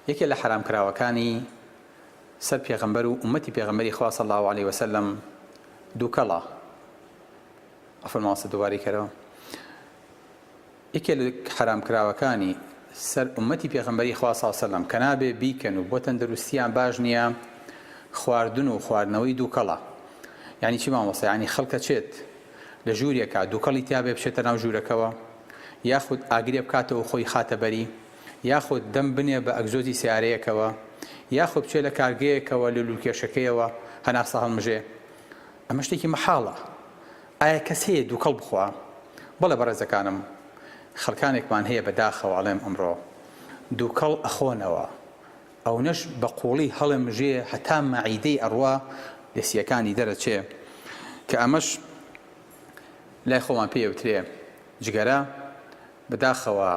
یەکێ لە حرامکراوەکانی سەر پێغەمبەر و ئومەتی پێغەمبەری خوا صلی الله علیه وسلم دووکەڵە. ئەفەرماوە دووبارەی کەرەوە. یەکێ لە حرامکراوەکانی سەر ئومەتی پێغەمبەری خوا صلی الله علیه وسلم کە نابێ بیکەن و بۆ تەندروستیان باش نییە خواردن و خواردنەوەی دووکەڵە. یعنی چی مامۆستا؟ یعنی خەڵکە چێت لە ژوورێکە دووکەڵی تیا بێ بچێتە ناو ژوورەکەوە، یاخود ئاگرێ بکاتەوە خۆی خاتە بەری، یاخود دەم بنێ بە ئەگزۆزی سیارەیەکەوە، یاخود بچێت لە کارگەیەکەوە لە لولکێشەکەیەوە هەناسە هەڵمژێ. ئەمە شتێکی مەحاڵە. ئایا کەس هەیە دووکەڵ بخوا؟ بەڵێ بەڕێزەکانم، خەڵکانێکمان هەیە بەداخەوە ئەڵێم ئەمڕۆ دووکەڵ ئەخۆنەوە، ئەو نەش بە قوڵی هەڵمژێ هەتا مەعیدەی ئەڕوا دەسیەکانی دەرەچێ، کە ئەمەش لای خۆمان پێوترێ جگەرە. بەداخەوە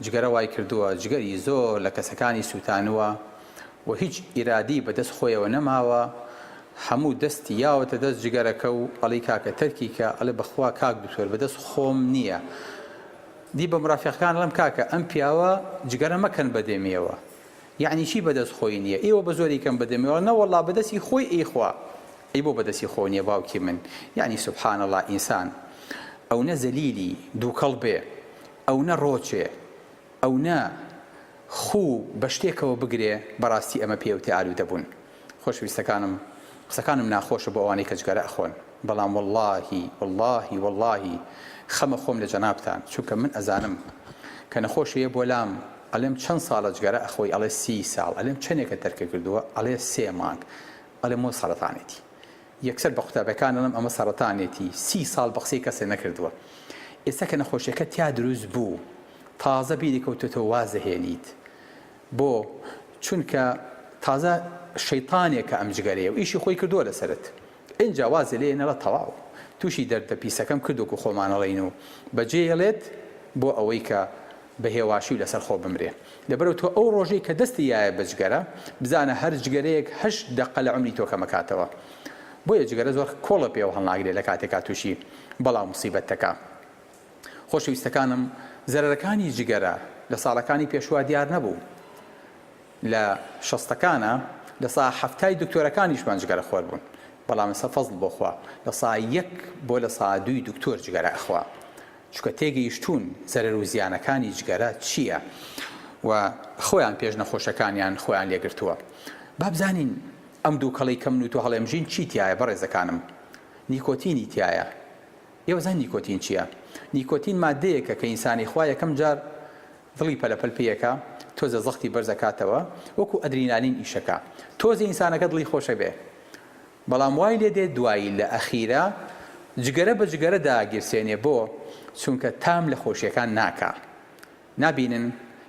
جگەرە وای کردووە جگەری زۆر لە کەسەکانی سووتانووە و هیچ ئیرادی بەدەست خۆیەوە نەماوە، هەموو دەستی یاوەتە دەست جگەرەکە و ئەڵی کاکە تەرکیکە، ئەڵێ بەخوا کاک دکتۆر بەدەست خۆم نییە. دی بە مرافقەکان ئەڵێم کاکە ئەم پیاوە جگەرە مەکەن بەدێمیەوە. یعنی چی بەدەست خۆی نییە؟ ئێوە بە زۆری کەم بەدێمیەوە. نەوەڵڵا بەدەستی خۆی ئەیخوا. ئەی بۆ بەدەستی خۆ نییە باوکی من؟ یعنی سوبحان الله ئینسان ئەو نە زەلیلی دووکەڵ بێ، ئەو نە ڕۆچێ، ئەو نە خوو بە شتێکەوە بگرێ، بەڕاستی ئەمە پێوتێ ئالوودە بوون. خۆشەویستەکانم، قسەکانم ناخۆشە بۆ ئەوانەی کە جگەرە ئەخۆن، بەڵام وەڵڵاهی خەمە خۆم لە جەنابتان، چونکە من ئەزانم کە نەخۆشیە بۆ لام ئەڵێم چەند ساڵە جگەرە ئەخۆی، ئەڵێ 30 ساڵ، ئەڵێم چەندێکە تەرکە کردووە، ئەڵێ 3 مانگ، ئەڵێم مۆ سەرەتانێتی. یەکسەر بە قوتابەکان ئەڵێم ئەمە سەرەتانێتی، 30 ساڵ بە قسەی کەسێ نەکردووە. ئێستا کە نەخۆشیەکە تیا دروست بوو، تازە بیری کەوتێتەوە وازەهێنیت بۆ، چونکە تازە شەیطانێکە ئەم جگەرەیە و ئیشی خۆی کردووە لەسەرت. ئینجا وازە لێ نەڵە تەواو تووشی دەردە پیسەکەم کردوکو خۆمانەڵین و بەجێڵێت بۆ ئەوەی کە بە هێواشی و لەسەر خۆ بمرێ. لەبەرەوە تۆ ئەو ڕۆژەی کە دەستی یایە بە جگەرە بزانە هەر جگەرەیەک 8 دقە لە عمری تۆ کەمەکاتەوە. بۆیە جگەرە زۆر کۆڵە پێوە هەڵناگرێت لە کاتێکا تووشی بەڵام موسیبەتەکە. خۆشەویستەکانم، زەرەرەکانی جگەرە لە ساڵەکانی پێشوا دیار نەبوو. لە 60ەکانە لە سا 70 دکتۆرەکانیشمان جگەرە خۆر بوون، بەڵام ئێستا فەزڵ بۆ خوا لە سا 1 بۆ لە سا 2 دکتۆر جگەرە ئەخوا، چونکە تێگەیشتوون زەرەر و زیانەکانی جگەرە چییە و خۆیان پێش نەخۆشەکانیان خۆیان لێگرتووە. با بزانین ئەم دووکەڵی کەم و تۆ هەڵێمژین چی تایە؟ بەڕێزەکانم، نیکۆتینی تایە. ئێوە زان نیکۆتین چییە؟ نیکۆتین مادەیەکە کە ئینسانی خوا یەکەم جار دڵی پەلەپەل پێیەکە، تۆزە زەختی بەرزەکاتەوە، وەکو ئەدرینالین ئیشەکە، تۆزی ئینسانەکە دڵی خۆشە بێ. بەڵام وای لێ دێت دوایی لە ئەخیرە جگەرە بە جگەرە داگیرسێنێ، بۆ چونکە تام لە خۆشیەکان ناکا. نابینن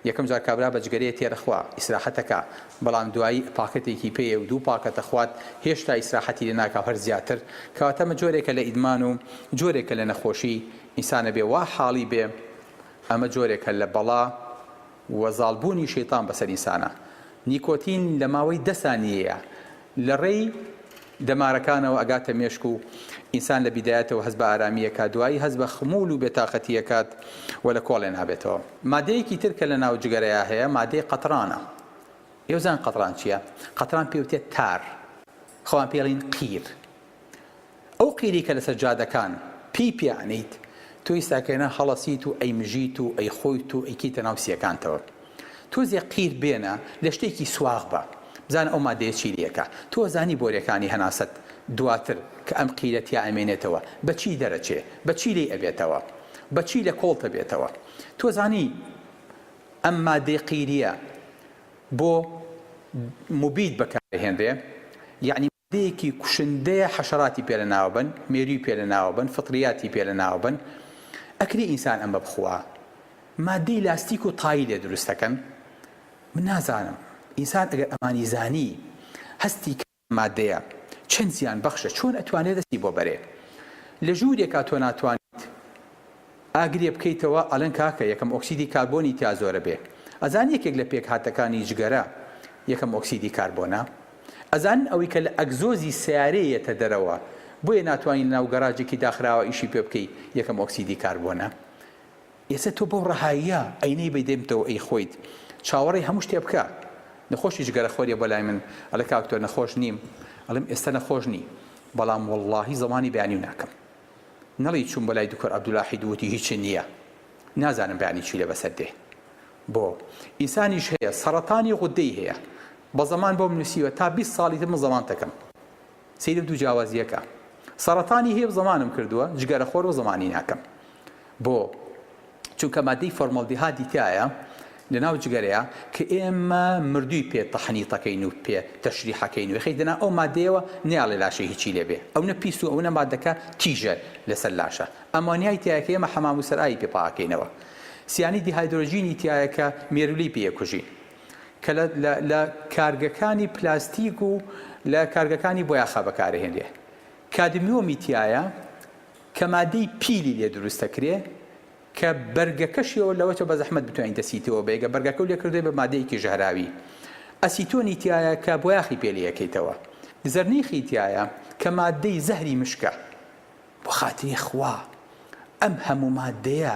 یەکەم جار کابرا بە جگەرەیە تێرەخوا ئیسراحەتەکە، بەڵام دوایی پاکەتێکی پێیە و 2 پاکەتە خوات، هێشتا ئیسراحەتی لێ ناکا هەر زیاتر. کەواتەمە جۆرێکە لە ئیدمان و جۆرێکە لە نەخۆشی ئینسانە بێ وا حاڵی بێ. ئەمە جۆرێکە لە بەڵا وەزاڵبوونی شەیطان بەسەر ئینسانە. نیکۆتین لە ماوەی 10 سانیەیە لە ڕێی دەمارەکانەوە ئەگاتە مێشک و ئینسان لە بیدایەتەوە هەست بە ئارامیەکە، دوایی هەست بە خمول و بێتاقەتیەکات و لە کۆڵێن هەبێتەوە. مادەیەکی ترکە لە ناو جگەرەیە هەیە، مادەی قەترانە. ئێوەزان قەتران چییە؟ قەتران پێوتێت تار، خۆیان پێڵین قیر. ئەو قیری کە لەسەر جادەکان پیانیت، تۆ ئیساکەێنە هەڵەسیت و ئەیمژیت و ئەیخۆیت و ئەیکیتە ناو سیەکانتەوە. تۆزێ قیر بێنە لە شتێکی سواغ بە، بزانە ئەو مادەیە چی لێکە. تۆ زانی بۆرەکانی هەناست دواتر کە ئەم قیرەتیا ئەمێنێتەوە بەچی دەرەچێ، بەچی لێ ئەبێتەوە، بەچی لە کۆڵتە بێتەوە. تۆ زانی ئەم مادەی قیریە بۆ مبید بەکارهێنرێ، یعنی مادەیەکی کوشندەیە، حەشەراتی پێ لە ناوبن، مێروی پێ لە ناوبن، فطریاتی پێ لە ناوبن. ئەکری ئینسان ئەمە بخوا مادەی لاستیک و تای لێ دروستەکەن. من نازانم ئینسان ئەگەر ئەمانی زانی هەستی مادەیە چەند زیان بەخشە، چۆن ئەتوانێت دەستی بۆ بەرێ. لە ژوورێکا تۆ ناتوانیت ئاگرێ بکەیتەوە، ئەڵەن کاکە یەکەم ئۆکسیدی کاربۆنی تیا زۆرە بێ. ئەزان یەکێک لە پێک هاتەکانی جگەرە یەکەم ئۆکسیدی کاربۆنە. ئەزان ئەوەی کە لە ئەگزۆزی سیارەیەتە دەرەوە، بۆیە ناتوانین ناو گەراجێکی داخراوە ئیشی پێ بکەی، یەکەم ئۆکسیدی کاربۆنە. ئێستا تۆ بۆ ڕەهاییە ئەینەی بەیدێمتەوە ئەی خۆیت چاوەڕێی هەموو شتێ بکە، نەخۆشی جگەرەخۆریە بۆ لای من ئەڵێ کاکتۆر نەخۆش نیم ئەڵێم ئێستا نەخۆش نی بەڵام وەڵڵاهی زەمانی بەیانی ناکەم نەڵی چوون بە لای دکتۆر عەبدوڵاحی دووتی هیچی نییە نازانم بەیانی چی لە بەسەر دێ بۆ ئینسانیش هەیە سەرەتانی غودەی هەیە بە زەمان بۆم نووسیوە تا 20 ساڵی تر من زەمان دەکەم سەیرە دوو جیاوازیەکە سەرەتانی هەیە زەمانم کردووە جگەرەخۆر و زەمانی ناکەم بۆ چونکە مادەی فۆرماڵدیهایدی تایە لەناو جگەرەیە کە ئێمە مردووی پێ تەحنیتەکەین و پێ تەشریحەکەین و خەیدنا ئەو مادەیەوە نێڵێ لاشەی هیچی لێبێ ئەو نە پیس و ئەو نە مادەکە تیژە لەسەر لاشە ئەمانیای تایە کە ئێمە حەمام و سەرایی پێ پاکەینەوە سیانی دیهایدرۆژینی تایە کە مێرولی پێیەکوژی کە لە کارگەکانی پلاستیک و لە کارگەکانی بۆیاخا بەکارهێنێ کادمیۆمی تایە کە مادەی پیلی لێ دروستەکرێ کە بەرگەکەشیەوە لەوەتە بە زەحمەت بتوانین دەسیتەوە بێگە بەرگەکە و لێکردێ بە مادەیەکی ژەهراوی ئەسیتۆنی تایە کە بۆیاخی پێلەکەیتەوە زەرنیخی تایە کە مادەی زەهری مشکە بۆ خاتری خوا ئەم هەموو مادەیە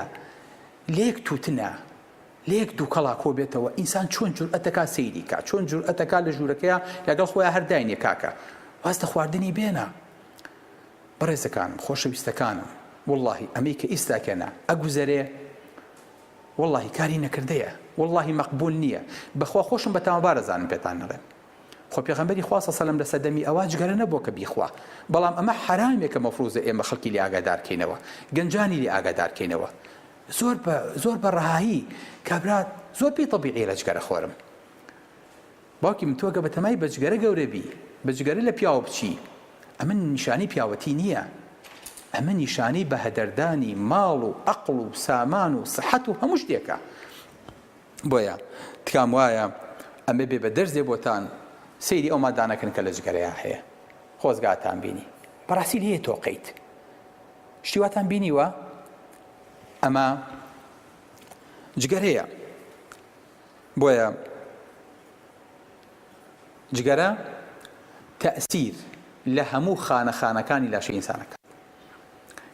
لێک تووتنە لێک دووکەڵا کۆ بێتەوە ئینسان چۆن جورئەتەکە سەیری کات چۆن جورئەتەکە لە ژوورەکەیە لەگەڵ خۆیان هەرداینێ کاکە واستە خواردنی بێنە بەڕێزەکانم خۆشەویستەکانم واللهی ئەمەی کە ئیستاکەنە ئەگوزەرێ واللهی کاری نەکردەیە واللهی مەقبول نییە بەخوا خۆشم بە تامەبارەزانم پێتان نەڵێم خۆ پێغەمبەری خوا صلی الله علیه و سلم لە سەدەمی ئەوا جگەرە نەبووە کە بیخوا بەڵام ئەمە حرامێکە مەفروزە ئێمە خەڵکی لێ ئاگادارکەینەوە گەنجانی لێ ئاگادارکەینەوە زۆر بە ڕەهایی کابرات زۆر پێی تەبیعیە لە جگەرە خۆرم باوکی من تۆگە بەتەمای بە جگەرە گەورە بی بە جگەرە لە پیاوە بچی ئەمە نیشانی پیاوەتی نییە ئەمە نیشانی بە هەدەردانی ماڵ و عەقڵ و سامان و سەحەت و هەموو شتێکە بۆیە تکام وایە ئەمە بێ بە دەرزێ بۆتان سەیری ئەو مادانەکەن کە لە جگەرەیە هەیە خۆزگاتان بینی بەڕاستی لێ تۆقەیت شتیواتان بینیوە ئەمە جگەرەیە بۆیە جگەرە تەئسیر لە هەموو خانەکانی لاشەی ئینسانەکە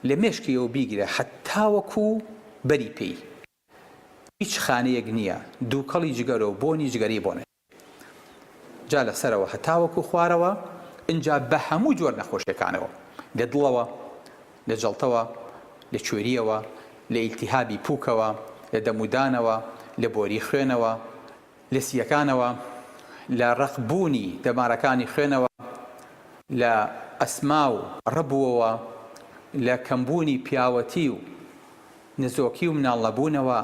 لە مێشکیەوە بیگرە حتاوەکو بەری پێی هیچ خانەیەک نییە دووکەڵی جگەرە و بۆنی جگەری بۆنێ جا لەسەرەوە هەتاوەکو خوارەوە ئینجا بە هەموو جۆر نەخۆشیەکانەوە لە دڵەوە لە جەڵتەوە لە کوێریەوە لە ئیلتیهابی پووکەوە لە دەمودانەوە لە بۆری خوێنەوە لە سیەکانەوە لە ڕەقبوونی دەمارەکانی خوێنەوە لە ئەسما و ڕەبووەوە لە کەمبوونی پیاوەتی و نزۆکی و مناڵەبوونەوە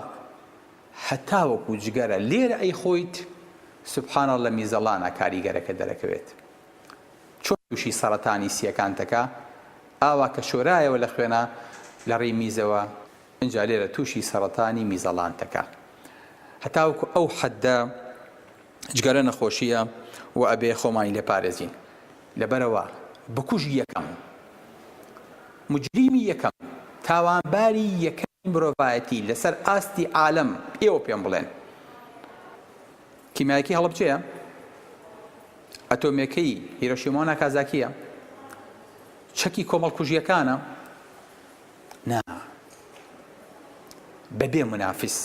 هەتاوەکو جگەرە لێرە ئەی خۆیت سوبحانە لە میزەڵانە کاریگەرەکە دەرەکەوێت چۆن تووشی سەرەتانی سیەکان تەکا ئاوا کە شۆرایەوە لە خوێنە لە ڕێی میزەوە ئینجا لێرە تووشی سەرەتانی میزەڵان تەکا هەتاوەکو ئەو حەددە جگەرە نەخۆشیە و ئەبێ خۆمانی لێپارێزین لەبەرەوە بکوژی یەکەم مجریمی یەکەم تاوانباری یەکەمی مرۆڤایەتی لەسەر ئاستی عالەم ئێوە پێم بڵێن کیمیایەکی هەڵەبجەیە ئەتۆمەکەی هیرۆشیما و ناکازاکیە چەکی کۆمەڵکوژیەکانە نا بەبێ منافس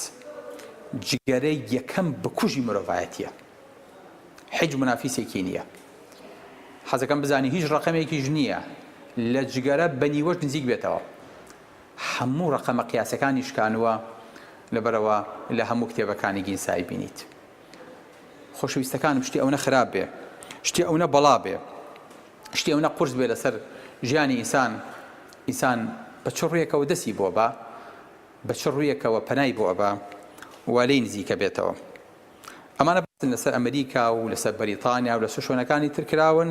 جگەرەی یەکەم بکوژی مرۆڤایەتیە هیچ منافسێکی نییە حەزەکەم بزانی هیچ ڕقەمێکیش نییە لە جگەرە بەنیوەش نزیک بێتەوە هەموو ڕقەمە قیاسەکانی شکانووە لەبەرەوە لە هەموو کتێبەکانی گینسایی بینیت خۆشەویستەکانم شتی ئەوە خراپ بێ شتی ئەوە بەڵا بێ شتی ئەوە قورس بێ لەسەر ژیانی ئینسان بە چ ڕوویەکەوە دەستی بۆ بە بە چ ڕوویەکەوە پەنای بۆ ئەبا والەی نزیکە بێتەوە ئەمانە بەسن لەسەر ئەمریکا و لەسەر بەریتانیا و لەسەر شوێنەکانی ترکراون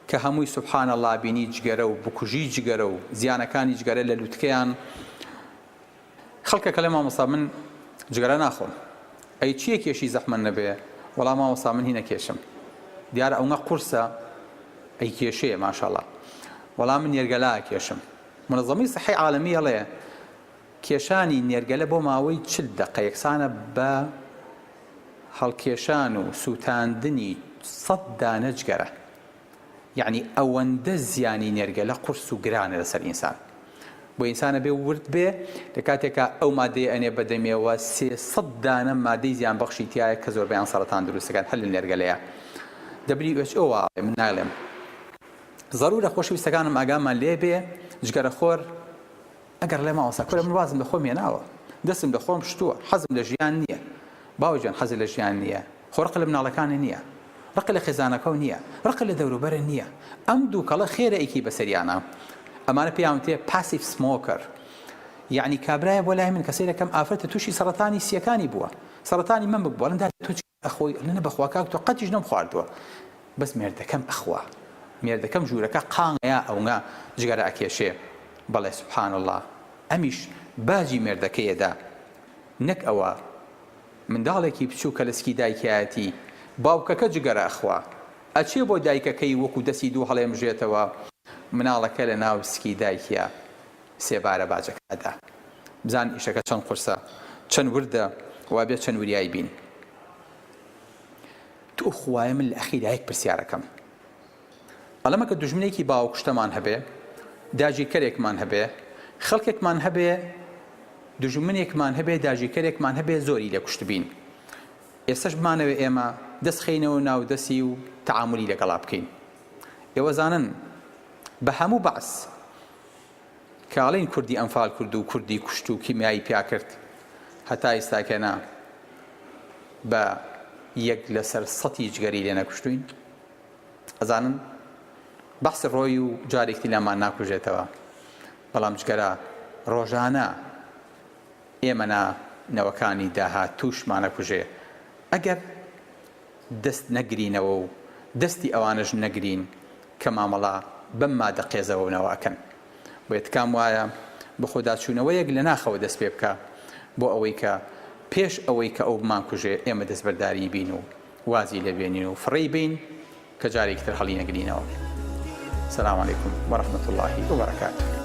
کە هەمووی سوبحانە الله بینی جگەرە و بکوژی جگەرە و زیانەکانی جگەرە لە لوتکەیان خەڵکەکە لە مامۆستا من جگەرە ناخۆم ئەی چیە کێشی زەحمە نەبێ وەڵام مامۆستا من هی نەکێشم دیارە ئەوە قورسە ئەی کێشەیە ماشەڵڵا وەڵام من نێرگەلا کێشم منەظەمەی سەحی عالەمی ئەڵێ کێشانی نێرگەلە بۆ ماوەی 40 دقە یەکسانە بە هەڵکێشان و سووتاندنی 100 دانە جگەرە یعنی ئەوەندە زیانی نێرگەلە قورس و گرانە لەسەر ئینسان بۆ ئینسانە بێ ورد بێ لە کاتێکە ئەو مادەی ئەنێ بەدەمێەوە 300 دانە مادەی زیان بەخشی تایە کە زۆربەیان سەرەتان دروستەکان هەل لە نێرگەلەیە. WHO من ناڵێم ضرورە خۆشەویستەکانم ئاگامان لێ بێ جگەرەخۆر ئەگەر لێ ماوەسا کورە من وازم لە خۆم هێناوە دەستم لە خۆم شتووە حەزم لە ژیان نییە باوجان حەزی لە ژیان نییە خۆڕق لە مناڵەکانی نییە ڕق لە خێزانەکە نییە ڕق لە دەوروبەرە نییە ئەم دوو کەڵە خێرە ئەیکی بەسەریانە ئەمانە پێیان تێ پاسیف سمۆکر یعنی کابرایە بۆ لای من کەسێک دەکەم ئافرەتە تووشی سەرەتانی سیەکانی بووە سەرەتانی من بووە لەندا تۆ ئەخۆی لەنە بەخوا کاک تۆ قەتیش نەم خواردووە بەس مێردەکەم ئەخوا مێردەکەم ژوورەکە قاڭەیە ئەوە جگەرە ئەکێشێ بەڵێ سوبحان الله ئەمیش باجی مێردەکەیەدا نەک ئەوە منداڵێکی بچوو کە لەسکی دایکایەتی باوکەکە جگەرە ئەخوا ئەچێ بۆ دایکەکەی وەکو دەستی دوو هەڵێمژێتەوە مناڵەکە لە ناو سکی دایکیە سێبارە باجەکەدا بزان ئیشەکە چەند قورسە چەند وردە وا بێت چەند وریایی بین تو خوایە من لە ئەخیرایەک پرسیارەکەم ئەڵەمە کە دوژمنێکی باوکشتەمان هەبێ داژیکەرێکمان هەبێ خەڵکێکمان هەبێ دوژمنێکمان هەبێ داژیکەرێکمان هەبێ زۆری لە کوشت بین ئێستش بمانەوێ ئێمە دەست خینەوە ناو دەستی و تەعاملی لەگەڵا بکەین ئێوە زانن بە هەموو بەعس کاڵین کوردی ئەنفال کرد و کوردی کوشت و کیمیایی پیا کرد هەتا ئێستاکەنا بە 1/100 جگەری لێ نەکوشتوین ئەزانن بەحسی ڕۆی و جارێکی لامان ناکوژێتەوە بەڵام جگەرە ڕۆژانە ئێمە نەوەکانی داهات تووشمانە کوژێ ئەگەر دەست نەگرینەوە و دەستی ئەوانش نەگرین کە مامەڵا بەم مادە قێزەوەنەوە ئەکەن بۆ یەتکام وایە بە خۆداچوونەوەیەک لە ناخەوە دەست پێ بکە بۆ ئەوەی کە پێش ئەوەی کە ئەو بمان کوژێ ئێمە دەستبەرداری بین و وازی لەبێنین و فڕی بین کە جارێکی تر هەڵی نەگرینەوە. سلام علیکم وەرەحمەتوڵڵاهی وبەرەکاتوه.